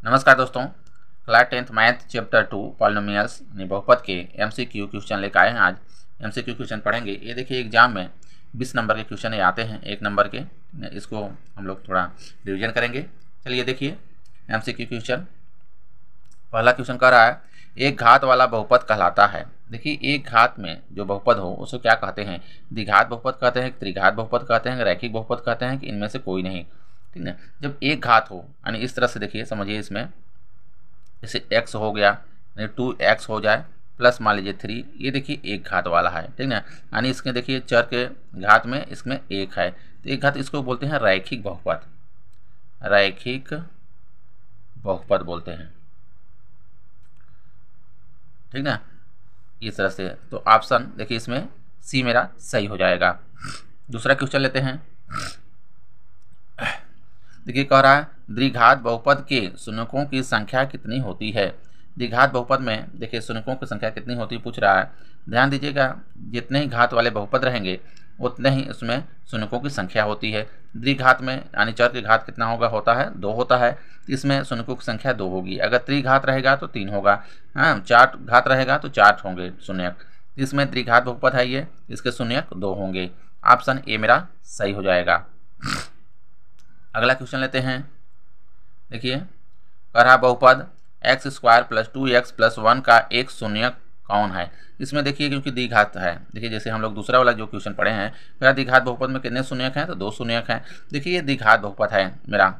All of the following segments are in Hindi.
नमस्कार दोस्तों, class 10th math chapter 2 polynomials बहुपद के MCQ क्वेश्चन लेकर आए हैं। आज MCQ क्वेश्चन पढ़ेंगे। ये देखिए एग्जाम में 20 नंबर के क्वेश्चन ये आते हैं, 1 नंबर के। इसको हम लोग थोड़ा रिवीजन करेंगे। चलिए देखिए MCQ क्वेश्चन। पहला क्वेश्चन कह रहा है एक घात वाला बहुपद कहलाता है। देखिए एक घात में जो बहुपद हो उसको क्या कहते हैं? द्विघात बहुपद कहते हैं, त्रिघात बहुपद कहते हैं, रैखिक बहुपद कहते हैं कि इनमें से कोई नहीं। ठीक है, जब एक घात हो यानी इस तरह से देखिए, समझिए इसमें जैसे x हो गया यानी 2x हो जाए प्लस मान लीजिए 3, ये देखिए एक घात वाला है। ठीक है, यानी इसके देखिए चर के घात में इसमें एक है तो एक घात, इसको बोलते हैं रैखिक बहुपद। रैखिक बहुपद बोलते हैं। ठीक ना, इस तरह से। तो ऑप्शन देखिए इसमें सी मेरा सही हो जाएगा। दूसरा क्वेश्चन लेते हैं। देखिए कह रहा है द्विघात बहुपद के शून्यकों की संख्या कितनी होती है? द्विघात बहुपद में देखिए शून्यकों की संख्या कितनी होती है पूछ रहा है। ध्यान दीजिएगा, जितने ही घात वाले बहुपद रहेंगे उतने ही उसमें शून्यकों की संख्या होती है। द्विघात में यानी चर के घात कितना होता है? 2 होता है, इसमें शून्यकों की संख्या 2 होगी। अगर त्रिघात रहेगा तो 3 होगा। हाँ, 4 घात रहेगा तो 4 होंगे शून्यक। इसमें द्विघात बहुपद है ये, इसके शून्यक 2 होंगे। ऑप्शन ए मेरा सही हो जाएगा। अगला क्वेश्चन लेते हैं। देखिए कह रहा बहुपद x² + 2x + 1 का एक शून्यक कौन है? इसमें देखिए क्योंकि द्विघात है, देखिए जैसे हम लोग दूसरा वाला जो क्वेश्चन पढ़े हैं, मेरा द्विघात बहुपद में कितने शून्यक हैं? तो 2 शून्यक हैं। देखिए ये द्विघात बहुपद है मेरा,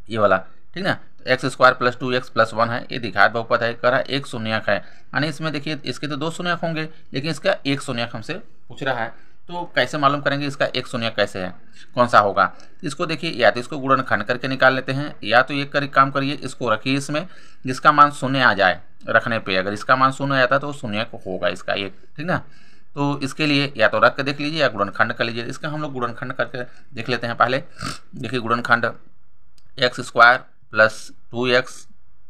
ये वाला। ठीक ना, x² + 2x + 1 है, ये द्विघात बहुपद है। कह रहा एक शून्यक है, यानी इसमें देखिए इसके तो 2 शून्यक होंगे, लेकिन इसका एक शून्यक हमसे पूछ रहा है। तो कैसे मालूम करेंगे इसका एक शून्यक कैसे है, कौन सा होगा? इसको देखिए या तो इसको गुणनखंड करके निकाल लेते हैं, या तो एक काम करिए, इसको रखिए इसमें, जिसका मान शून्य आ जाए रखने पे, अगर इसका मान शून्य आता तो शून्यक होगा इसका एक। ठीक ना, तो इसके लिए या तो रख के देख लीजिए या गुणनखंड कर लीजिए। इसका हम लोग गुणनखंड करके देख लेते हैं पहले। देखिए गुणनखंड x² + 2x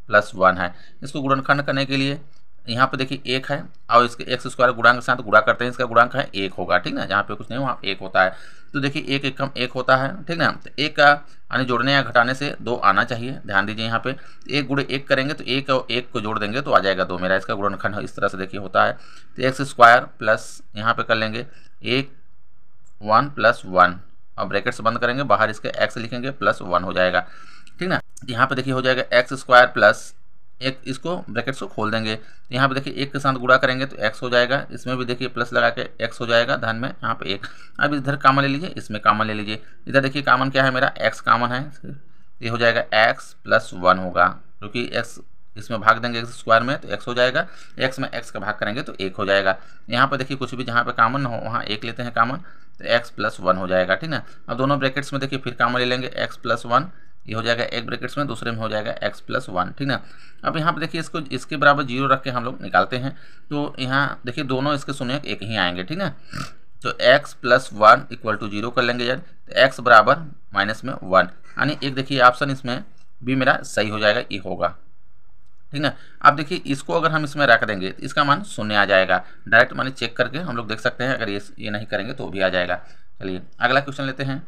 + 1 है। इसको गुणनखंड करने के लिए यहाँ पे देखिए 1 है और इसके x² गुणांक के साथ गुणा करते हैं, इसका गुणांक है 1 होगा। ठीक ना, जहाँ पे कुछ नहीं वहाँ 1 होता है। तो देखिए 1 एकम 1 होता है। ठीक ना, तो 1 का यानी जोड़ने या घटाने से 2 आना चाहिए। ध्यान दीजिए यहाँ पे 1 × 1 करेंगे तो 1 और 1 को जोड़ देंगे तो आ जाएगा 2 मेरा। इसका गुणनखंड इस तरह से देखिए होता है। तो x² प्लस यहाँ पे कर लेंगे 1 + 1 और ब्रैकेट्स बंद करेंगे, बाहर इसके x लिखेंगे +1 हो जाएगा। ठीक ना, यहाँ पे देखिए हो जाएगा x² प्लस 1, इसको ब्रैकेट्स को खोल देंगे। तो यहाँ पे देखिए 1 के साथ गुणा करेंगे तो x हो जाएगा, इसमें भी देखिए प्लस लगा के x हो जाएगा, ध्यान में यहाँ पे 1। अब इधर कॉमन ले लीजिए, इसमें कॉमन ले लीजिए। इधर देखिए कॉमन क्या है मेरा? x कॉमन है, ये हो जाएगा x + 1 होगा, क्योंकि x इसमें भाग देंगे x² में तो x हो जाएगा, x में x का भाग करेंगे तो 1 हो जाएगा। यहाँ पर देखिए कुछ भी जहाँ पे कॉमन हो वहाँ 1 लेते हैं कॉमन, तो x + 1 हो जाएगा। ठीक है, अब दोनों ब्रैकेट्स में देखिए फिर कॉमन ले लेंगे, x + 1, ये हो जाएगा एक ब्रैकेट्स में, दूसरे में हो जाएगा x + 1। ठीक ना, अब यहाँ पे देखिए इसको इसके बराबर 0 रख के हम लोग निकालते हैं, तो यहाँ देखिए दोनों इसके शून्यक एक ही आएंगे। ठीक ना, तो x + 1 = 0 कर लेंगे यार, तो x बराबर -1, यानी एक देखिए ऑप्शन इसमें बी मेरा सही हो जाएगा, ये होगा। ठीक ना, अब देखिए इसको अगर हम इसमें रख देंगे तो इसका मान 0 आ जाएगा। डायरेक्ट मानी चेक करके हम लोग देख सकते हैं, अगर ये नहीं करेंगे तो भी आ जाएगा। चलिए अगला क्वेश्चन लेते हैं।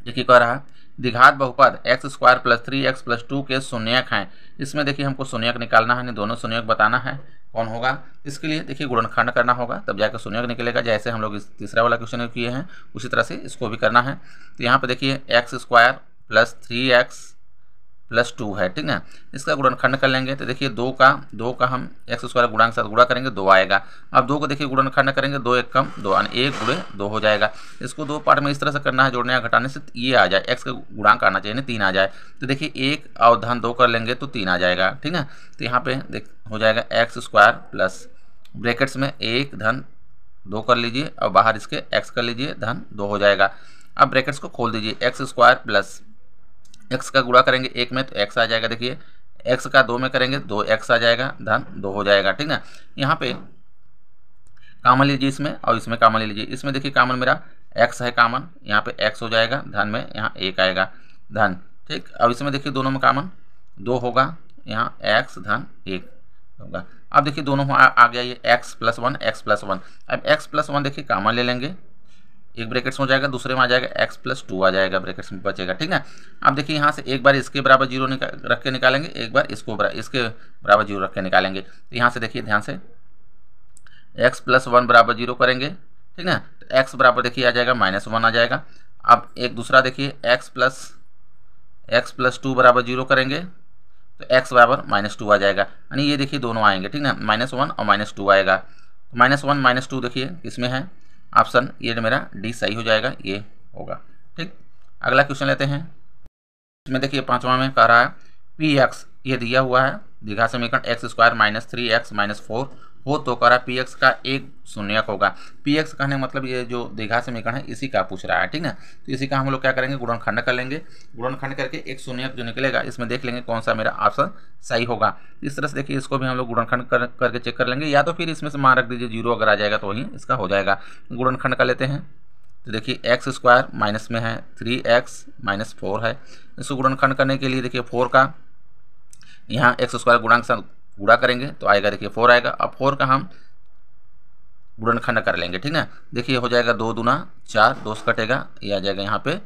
देखिए कह रहा है द्विघात बहुपद x² + 3x + 2 के शून्यक हैं। इसमें देखिए हमको शून्यक निकालना है, नहीं दोनों शून्यक बताना है कौन होगा। इसके लिए देखिए गुणनखंड करना होगा, तब जाकर शून्यक निकलेगा। जैसे हम लोग इस तीसरा वाला क्वेश्चन किए हैं उसी तरह से इसको भी करना है। तो यहाँ पे देखिए x² + 3x + 2 है। ठीक ना, इसका गुणनखंड कर लेंगे तो देखिए 2 का हम x² गुणांक के साथ गुणा करेंगे, 2 आएगा। अब 2 को देखिए गुणनखंड करेंगे, 2 × 1 = 2 यानी 1 × 2 हो जाएगा। इसको 2 पार्ट में इस तरह से करना है, जोड़ने या घटाने से ये आ जाए, x का गुणांक आना चाहिए, 3 आ जाए। तो देखिए 1 और धन 2 कर लेंगे तो 3 आ जाएगा। ठीक है, तो यहाँ पे हो जाएगा x² प्लस ब्रैकेट्स में 1 धन 2 कर लीजिए और बाहर इसके x कर लीजिए, धन 2 हो जाएगा। अब ब्रैकेट्स को खोल दीजिए, x² प्लस x का गुणा करेंगे 1 में तो x आ जाएगा। देखिए x का 2 में करेंगे 2x आ जाएगा, धन 2 हो जाएगा। ठीक ना, यहाँ पे कॉमन लीजिए इसमें और इसमें कॉमन ले लीजिए। इसमें देखिए कॉमन मेरा x है कॉमन, यहाँ पे x हो जाएगा, धन में यहाँ 1 आएगा, धन। ठीक, अब इसमें देखिए दोनों में कॉमन 2 होगा, यहाँ x धन 1 होगा। अब देखिए दोनों आ गया ये x + 1 x + 1। अब x + 1 देखिए कॉमन ले लेंगे, एक ब्रैकेट्स में हो जाएगा, दूसरे में आ जाएगा x प्लस 2 आ जाएगा, ब्रैकेट्स में बचेगा। ठीक है, अब देखिए यहाँ से एक बार इसके बराबर 0 रख के निकालेंगे, एक बार इसके बराबर 0 रख के निकालेंगे। तो यहाँ से देखिए ध्यान से x प्लस 1 बराबर 0 करेंगे। ठीक है, तो x बराबर देखिए आ जाएगा -1 आ जाएगा। अब एक दूसरा देखिए x प्लस 2 बराबर 0 करेंगे तो x बराबर -2 आ जाएगा, यानी ये देखिए दोनों आएंगे। ठीक है, -1 और -2 आएगा। तो -1 -2 देखिए इसमें है ऑप्शन, ये मेरा डी सही हो जाएगा, ये होगा। ठीक, अगला क्वेश्चन लेते हैं। इसमें देखिए 5वां में कह रहा है px, ये दिया हुआ है द्विघात समीकरण x² - 3x - 4 हो तो कह रहा है px का एक शून्यक होगा। px कहने का मतलब ये जो द्विघात समीकरण है इसी का पूछ रहा है। ठीक है, तो इसी का हम लोग क्या करेंगे, गुणनखंड कर लेंगे। गुणनखंड करके एक शून्यक जो निकलेगा इसमें देख लेंगे कौन सा मेरा ऑप्शन सही होगा। इस तरह से देखिए इसको भी हम लोग गुणनखंड करके चेक कर लेंगे, या तो फिर इसमें से मान रख दीजिए 0 अगर आ जाएगा तो वही इसका हो जाएगा। गुणनखंड कर लेते हैं। तो देखिए x² माइनस में है 3x - 4 है। इसको गुणनखंड करने के लिए देखिए 4 का यहाँ x² गुणांक से गुणा करेंगे तो आएगा देखिए 4 आएगा। अब 4 का हम गुणनखंड कर लेंगे। ठीक है, देखिए हो जाएगा 2 दूना 4, 2 से कटेगा, ये आ जाएगा यहाँ पे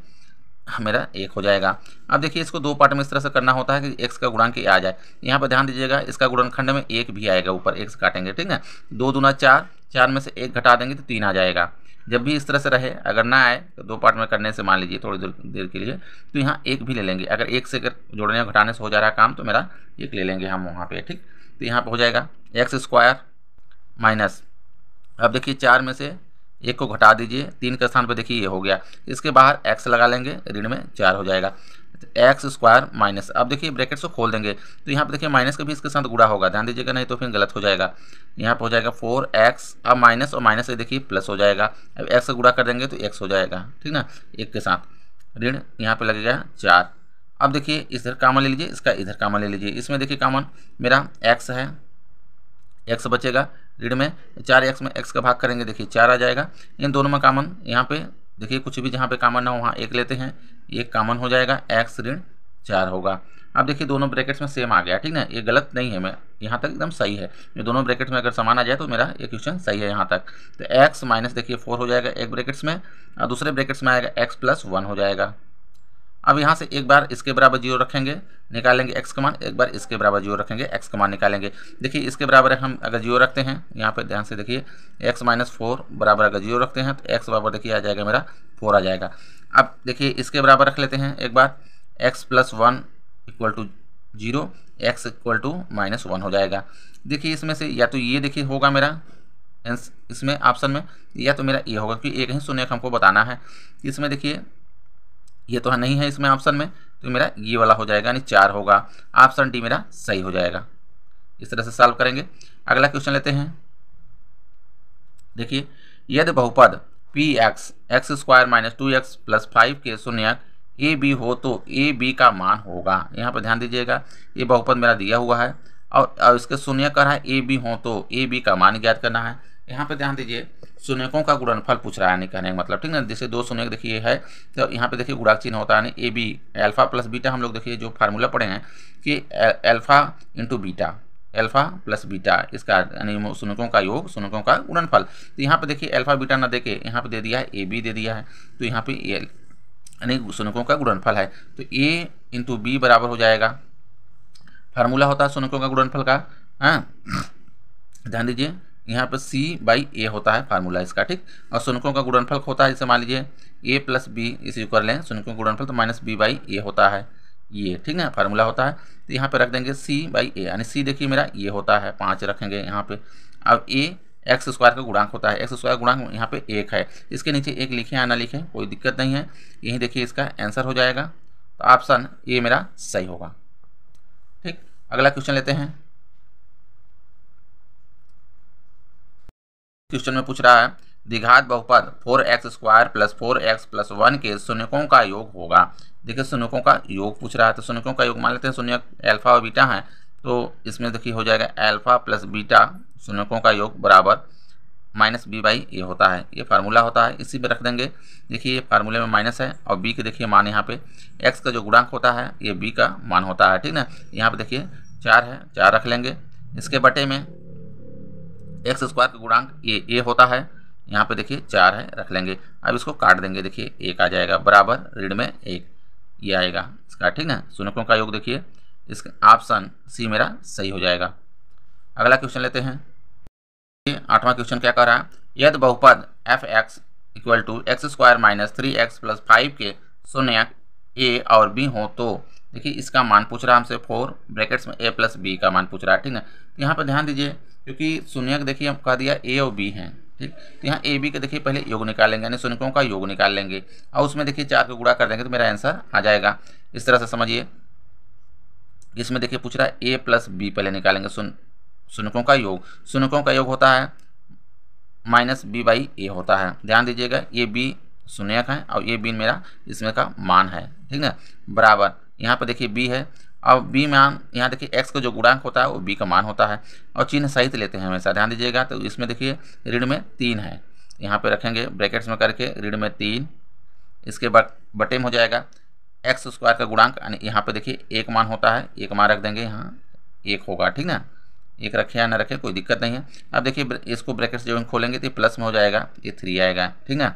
मेरा 1 हो जाएगा। अब देखिए इसको दो पार्ट में इस तरह से करना होता है कि x का गुणांक आ जाए। यहाँ पर ध्यान दीजिएगा इसका गुणनखंड में 1 भी आएगा, ऊपर 1 से काटेंगे। ठीक है, 2 दूना 4, 4 में से 1 घटा देंगे तो 3 आ जाएगा। जब भी इस तरह से रहे, अगर ना आए तो दो पार्ट में करने से मान लीजिए थोड़ी देर के लिए, तो यहाँ 1 भी ले लेंगे। अगर 1 से जोड़ने और घटाने से हो जा रहा है काम तो मेरा 1 ले लेंगे हम वहाँ पे। ठीक, तो यहाँ पे हो जाएगा x² माइनस, अब देखिए 4 में से 1 को घटा दीजिए, 3 के स्थान पे देखिए ये हो गया, इसके बाहर x लगा लेंगे, ऋण में 4 हो जाएगा। x² माइनस, अब देखिए ब्रैकेट्स को खोल देंगे तो यहाँ पे देखिए माइनस का भी इसके साथ गुणा होगा, ध्यान दीजिएगा, नहीं तो फिर गलत हो जाएगा। यहाँ पे हो जाएगा 4x, अब माइनस और माइनस से देखिए प्लस हो जाएगा। अब x से गुणा कर देंगे तो x हो जाएगा। ठीक ना, 1 के साथ ऋण यहाँ पे लगेगा 4। अब देखिए इधर कॉमन ले लीजिए, इसका इधर कॉमन ले लीजिए। इसमें देखिए कॉमन मेरा x है, x बचेगा ऋण में 4x में x का भाग करेंगे, देखिए 4 आ जाएगा। इन दोनों में कॉमन यहाँ पे देखिए कुछ भी जहाँ पे कॉमन ना हो वहाँ 1 लेते हैं, 1 कॉमन हो जाएगा, x ऋण 4 होगा। अब देखिए दोनों ब्रैकेट्स में सेम आ गया। ठीक ना, ये गलत नहीं है, मैं यहाँ तक एकदम सही है। ये दोनों ब्रैकेट्स में अगर समान आ जाए तो मेरा ये क्वेश्चन सही है यहाँ तक। तो x माइनस देखिए 4 हो जाएगा एक ब्रैकेट्स में, और दूसरे ब्रैकेट्स में आएगा x प्लस 1 हो जाएगा। अब यहाँ से एक बार इसके बराबर 0 रखेंगे, निकालेंगे x का मान, एक बार इसके बराबर 0 रखेंगे, x का मान निकालेंगे। देखिए इसके बराबर हम अगर 0 रखते हैं, यहाँ पे ध्यान से देखिए x - 4 बराबर अगर 0 रखते हैं तो x बराबर देखिए आ जाएगा मेरा 4 आ जाएगा। अब देखिए इसके बराबर रख लेते हैं एक बार, x plus 1 equal to 0, x equal to -1 हो जाएगा। देखिए इसमें से या तो ये देखिए होगा मेरा इसमें ऑप्शन में, या तो मेरा ये होगा, क्योंकि एक ही शून्य हमको बताना है। इसमें देखिए ये तो नहीं है इसमें ऑप्शन में, तो मेरा ये वाला हो जाएगा, यानी 4 होगा। ऑप्शन डी मेरा सही हो जाएगा। इस तरह से सॉल्व करेंगे। अगला क्वेश्चन लेते हैं। देखिए यदि बहुपद px x² - 2x + 5 के शून्यक ए बी हो तो ए बी का मान होगा। यहाँ पर ध्यान दीजिएगा, ये बहुपद मेरा दिया हुआ है और इसके शून्यक कर रहा है ए बी हो तो ए बी का मान ज्ञात करना है। यहाँ पे ध्यान दीजिए शून्यकों का गुणनफल पूछ रहा है, नहीं कहने का मतलब। ठीक है, जैसे 2 शून्यक देखिए है तो यहाँ पे देखिए गुणांक चिन्ह होता है, यानी A B alpha plus beta. हम लोग देखिए जो फार्मूला पढ़े हैं कि alpha into beta, alpha plus beta, इसका यानी शून्यकों का योग, शून्यकों का गुणनफल। तो यहाँ पे देखिए अल्फा बीटा ना देके यहाँ पे दे दिया है ए बी दे दिया है, तो यहाँ पे यानी शून्यकों का गुणनफल है। तो ए इंटू बी बराबर हो जाएगा, फार्मूला होता है शून्यकों का गुणनफल का। हाँ, ध्यान दीजिए यहाँ पे c/a होता है फार्मूला इसका। ठीक, और शून्यकों का गुणनफल होता है, जैसे मान लीजिए a प्लस बी इसे कर लें, शून्यकों का गुणनफल तो -b/a होता है ये। ठीक है, फार्मूला होता है। तो यहाँ पे रख देंगे c/a, यानी c देखिए मेरा ये होता है, 5 रखेंगे यहाँ पे। अब a x² का गुणांक होता है, x² गुणांक यहाँ पे 1 है, इसके नीचे 1 लिखें या ना लिखें कोई दिक्कत नहीं है, यही देखिए इसका आंसर हो जाएगा। तो ऑप्शन ए मेरा सही होगा। ठीक, अगला क्वेश्चन लेते हैं। क्वेश्चन में पूछ रहा है द्विघात बहुपद 4x² + 4x + 1 के शून्यकों का योग होगा। देखिए शून्यकों का योग पूछ रहा है, तो शून्यकों का योग मान लेते हैं शून्यक अल्फा और बीटा है, तो इसमें देखिए हो जाएगा अल्फा प्लस बीटा शून्यकों का योग बराबर -b/a होता है, ये फार्मूला होता है, इसी पे रख देंगे। देखिए ये फार्मूले में माइनस है और b के देखिए मान यहाँ पे x का जो गुणांक होता है ये b का मान होता है। ठीक ना, यहाँ पे देखिए 4 है, 4 रख लेंगे, इसके बटे में x² का गुणांक ये a होता है, यहाँ पे देखिए 4 है, रख लेंगे। अब इसको काट देंगे, देखिए 1 आ जाएगा बराबर ऋण में 1, ये आएगा इसका, ठीक ना। शून्यकों का योग देखिए, इसका ऑप्शन सी मेरा सही हो जाएगा। अगला क्वेश्चन लेते हैं। 8वां क्वेश्चन क्या कह रहा है, यदि बहुपद f x equal to x square minus 3x plus 5 के शून्यक ए और बी हो तो देखिए इसका मान पूछ रहा है हमसे 4 ब्रैकेट्स में a प्लस बी का मान पूछ रहा है, ठीक ना। तो यहाँ पर ध्यान दीजिए, क्योंकि शून्यक देखिए हम कह दिया a और b हैं, ठीक। तो यहाँ ए बी के देखिए पहले योग निकालेंगे, यानी शून्यकों का योग निकाल लेंगे और उसमें देखिए 4 को गुणा कर देंगे तो मेरा आंसर आ जाएगा। इस तरह से समझिए, इसमें देखिए पूछ रहा है a प्लस बी पहले निकालेंगे, शून्यकों का योग, शून्यकों का योग होता है माइनस बी बाई ए होता है। ध्यान दीजिएगा, ये बी शून्यक है और ये बी मेरा इसमें का मान है, ठीक है, बराबर यहाँ पे देखिए बी है। अब बी मान यहाँ देखिए एक्स का जो गुणांक होता है वो बी का मान होता है और चिन्ह सहित लेते हैं हमेशा, ध्यान दीजिएगा। तो इसमें देखिए ऋण में 3 है, यहाँ पे रखेंगे ब्रैकेट्स में करके ऋण में 3, इसके बाद बटे में हो जाएगा एक्स स्क्वायर का गुणांक, यानी यहाँ पे देखिए 1 मान होता है, 1 मान रख देंगे, यहाँ 1 होगा, ठीक ना। 1 रखे या ना रखे कोई दिक्कत नहीं है। अब देखिए इसको ब्रैकेट्स जो खोलेंगे तो प्लस में हो जाएगा, ये 3 आएगा, ठीक ना।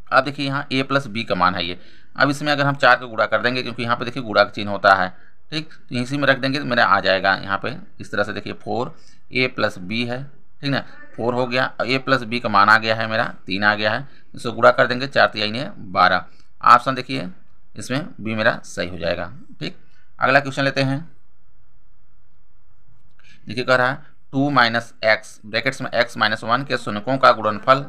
अब देखिए यहाँ a प्लस बी का मान है ये। अब इसमें अगर हम 4 का गुणा कर देंगे, क्योंकि यहाँ पे देखिए गुणा का चिन्ह होता है, ठीक, तो इसी में रख देंगे तो मेरा आ जाएगा यहाँ पे इस तरह से। देखिए 4 a प्लस बी है, ठीक ना, 4 हो गया, a प्लस बी का मान आ गया है मेरा 3 आ गया है, इसको गुणा कर देंगे 4 3 12। ऑप्शन देखिए इसमें बी मेरा सही हो जाएगा, ठीक। अगला क्वेश्चन लेते हैं। देखिए कह रहा है 2 माइनस एक्स ब्रैकेट्स में x माइनस 1 के शून्यकों का गुणनफल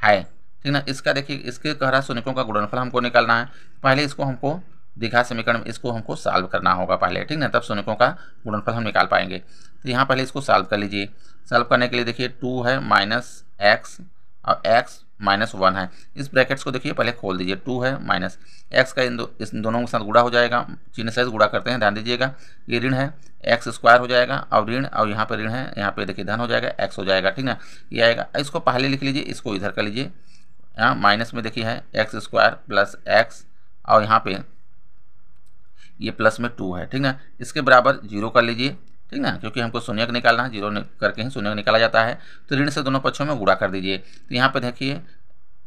है, ठीक ना। इसका देखिए इसके कह रहा है शून्यकों का गुणनफल हमको निकालना है। पहले इसको हमको द्विघात समीकरण में इसको हमको सॉल्व करना होगा पहले, ठीक ना, तब शून्यकों का गुणनफल हम निकाल पाएंगे। तो यहाँ पहले इसको सॉल्व कर लीजिए। सॉल्व करने के लिए देखिए 2 है माइनस एक्स और x माइनस 1 है, इस ब्रैकेट्स को देखिए पहले खोल दीजिए। 2 है माइनस x का इस दोनों के साथ गुणा हो जाएगा, चिन्ह सहित गुणा करते हैं, ध्यान दीजिएगा। ये ऋण है एक्स स्क्वायर हो जाएगा और ऋण, और यहाँ पे ऋण है, यहाँ पे देखिए धन हो जाएगा, x हो जाएगा, ठीक ना, ये आएगा। इसको पहले लिख लीजिए, इसको इधर कर लीजिए। यहाँ माइनस में देखिए है एक्स स्क्वायर प्लस एक्स और यहाँ पे ये प्लस में 2 है, ठीक ना। इसके बराबर 0 कर लीजिए, ठीक ना, क्योंकि हमको शून्यक निकालना है, 0 करके ही शून्यक निकाला जाता है। तो ऋण से दोनों पक्षों में गुणा कर दीजिए। तो यहाँ पे देखिए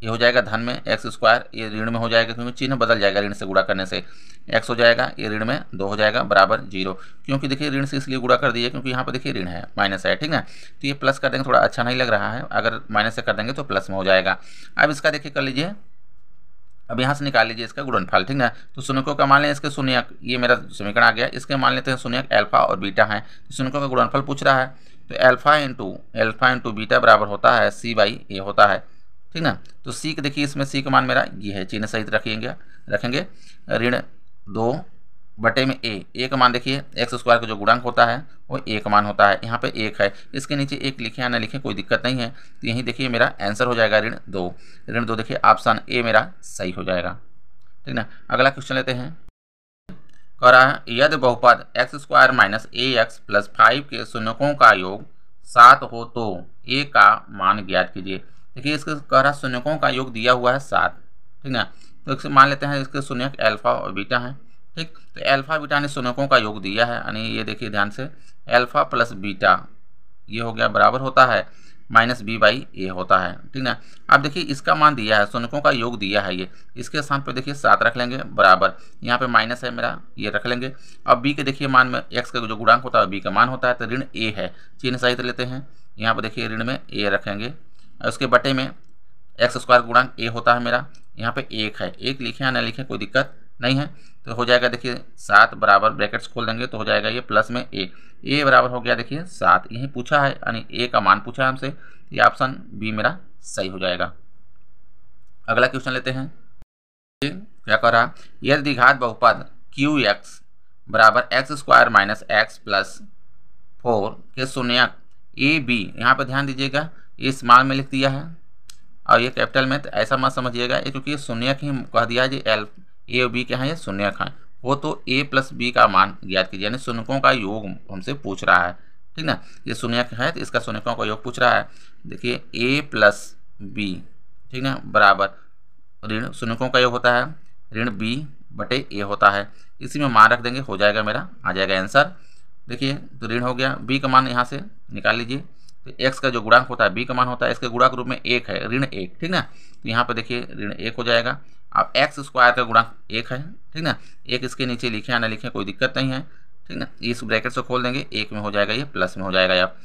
ये हो जाएगा धन में एक्स स्क्वायर, ये ऋण में हो जाएगा क्योंकि चिन्ह बदल जाएगा ऋण से गुणा करने से, x हो जाएगा, ये ऋण में 2 हो जाएगा बराबर 0, क्योंकि देखिए ऋण से इसलिए गुणा कर दिए क्योंकि यहाँ पे देखिए ऋण है, माइनस है, ठीक ना। तो ये प्लस कर देंगे, थोड़ा अच्छा नहीं लग रहा है, अगर माइनस से कर देंगे तो प्लस में हो जाएगा। अब इसका देखिए कर लीजिए, अब यहाँ से निकाल लीजिए इसका गुणनफल, ठीक ना। तो शून्यकों का मान लें इसके शून्यक, ये मेरा समीकरण आ गया, इसके मान लेते हैं शून्यक अल्फा और बीटा है। तो शून्यकों का गुणनफल पूछ रहा है, तो अल्फा इंटू बीटा बराबर होता है c बाई ए होता है, ठीक ना। तो c के देखिए इसमें c का मान मेरा ये है, चिन्ह सहित रखेंगे ऋण 2 बटे में a का मान देखिए एक्स स्क्वायर का जो गुणांक होता है वो a का मान होता है, यहाँ पे 1 है, इसके नीचे 1 लिखे या ना लिखे कोई दिक्कत नहीं है। तो यही देखिए मेरा आंसर हो जाएगा ऋण 2 देखिए ऑप्शन ए मेरा सही हो जाएगा, ठीक ना। अगला क्वेश्चन लेते हैं। कह रहा है यदि बहुपद एक्स स्क्वायर माइनस ए एक्स प्लस 5 के शून्यकों का योग 7 हो तो a का मान ज्ञात कीजिए। देखिए इसके कह रहा शून्यकों का योग दिया हुआ है 7, ठीक ना। तो इससे मान लेते हैं इसके शून्यक अल्फा और बीटा है, ठीक। तो अल्फा बीटा ने शून्यकों का योग दिया है, यानी ये देखिए ध्यान से अल्फा प्लस बीटा ये हो गया बराबर होता है माइनस बी बाई ए होता है, ठीक ना। अब देखिए इसका मान दिया है, शून्यकों का योग दिया है, ये इसके स्थान पे देखिए 7 रख लेंगे बराबर, यहाँ पे माइनस है मेरा, ये रख लेंगे। अब बी के देखिए मान में एक्स का जो गुणांक होता है बी का मान होता है, तो ऋण ए है, चिन्ह सहित लेते हैं। यहाँ पर देखिए ऋण में ए रखेंगे, उसके बटे में एक्स स्क्वायर गुणांक ए होता है मेरा, यहाँ पे 1 है, 1 लिखे या ना लिखे कोई दिक्कत नहीं है। तो हो जाएगा देखिए 7 बराबर ब्रैकेट्स खोल देंगे तो हो जाएगा ये प्लस में ए बराबर हो गया देखिए 7, यही पूछा है, यानी ए का मान पूछा है हमसे, ये ऑप्शन बी मेरा सही हो जाएगा। अगला क्वेश्चन लेते हैं। क्या कह रहा है यदि द्विघात बहुपद क्यू एक्स बराबर x square minus x plus 4 के शून्यक ए बी, यहाँ पर ध्यान दीजिएगा ये स्मॉल में लिख दिया है और ये कैपिटल में, तो ऐसा मत समझिएगा क्योंकि ये शून्यक ही कह दिया है, जो ए और बी के हैं ये शून्यक हैं, वो तो a प्लस बी का मान ज्ञात कीजिए, यानी शून्यकों का योग हमसे पूछ रहा है, ठीक ना। ये शून्यक है तो इसका शून्यकों का योग पूछ रहा है। देखिए a प्लस बी, ठीक ना, बराबर ऋण शून्यकों का योग होता है ऋण b बटे a होता है, इसी में मान रख देंगे, हो जाएगा मेरा आ जाएगा आंसर। देखिए तो ऋण हो गया, b का मान यहाँ से निकाल लीजिए, तो एक्स का जो गुणांक होता है बी का मान होता है, इसके गुणा के रूप में 1 है, ऋण 1, ठीक ना। तो यहाँ पर देखिए ऋण 1 हो जाएगा। अब एक्स स्क्वायर का गुणांक 1 है, ठीक ना। एक इसके नीचे लिखे या ना लिखे कोई दिक्कत नहीं है, ठीक ना। इस ब्रैकेट से खोल देंगे, 1 में हो जाएगा, ये प्लस में हो जाएगा। आप